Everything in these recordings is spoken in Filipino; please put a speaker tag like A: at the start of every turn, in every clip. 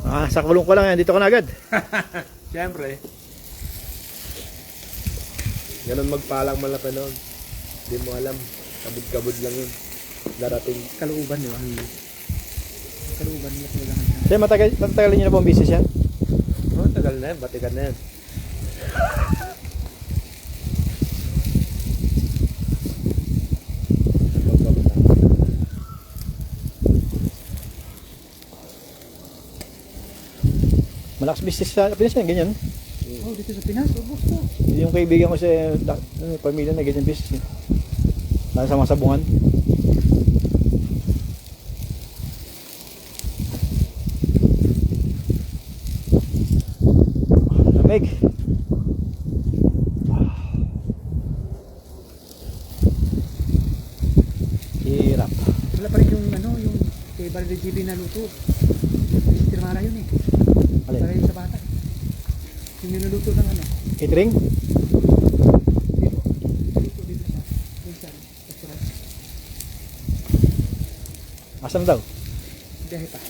A: Sa kulong ko lang yan. Dito ka na agad.
B: Siyempre. Ganun magpalang malapanood. Hindi mo alam. Kabud-kabud lang yun. Darating.
C: Kalooban, di ba? Kalooban, kailangan.
A: Kaya matagal niyo na po ang business yan?
B: Oh, tagal na yan. Batikan na yan.
A: Malakas business sa Pinas yan, ganyan.
C: Oh, dito sa Pinas, ubos to.
A: Yung kaibigan ko sa pamilya na ganyan business. Lalo sa mga sabungan. Lamig. Hirap.
C: Wala pa rin yung ano, yung kay Barry GB na luto. Tirmara yun eh.
A: Alin?
C: Para yun sa bata. Yung niluluto ng ano.
A: Catering?
C: Dito. Luto dito sa Pinsan. Restaurant.
A: Asan daw?
C: Biyahe pa.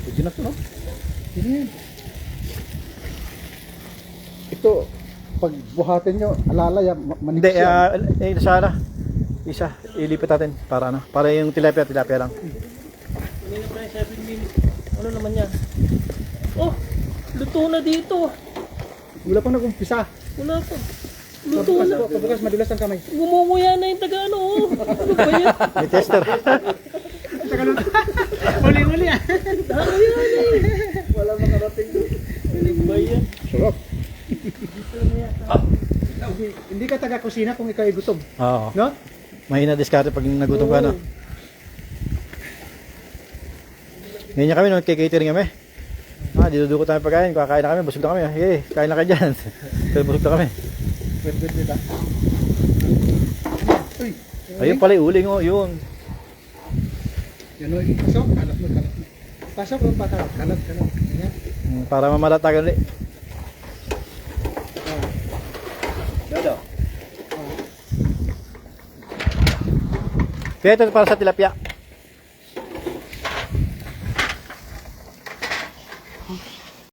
A: Pwede na to, no?
C: Yun yan.
D: Ito, pag buhatin nyo, alalay,
A: Hindi,
D: manipis yan.
A: sana. Isa, ilipat natin para ano? Para yung tilapia lang.
E: Kanina pa yung 7 minutes. Ano naman yan? Oh, luto na dito.
D: Wala pang nag-umpisa.
E: Wala pa. Luto na.
D: Pabukas, madulas ang kamay.
E: Gumuguya na yung taga ano. Oh. Ano ba yan?
A: May tester.
C: Uli-uli ah.
E: Ano yan eh?
D: Wala mga rating doon.
E: Ano ba yan?
D: Sarap. Hindi ka taga-kusina kung ikaw ay gutom.
A: Oo.
D: No?
A: Mahina diskarte pag nagutom ka na. Ngayon kami, nagkikatering kami. Dinuduko tayo pagkain. Kakain na kami, busog na kami. Hey, kain na kayo dyan. Pero busog na kami.
D: Wait, dito. Uy.
A: Ayun pala yung uling, oh, yun.
D: Yan o, pasok. Kalat mo. Pasok o patak. Kalat. Ayan.
A: Para mamalatagan ulit.
B: Dodo.
A: Kaya ito para sa tilapia.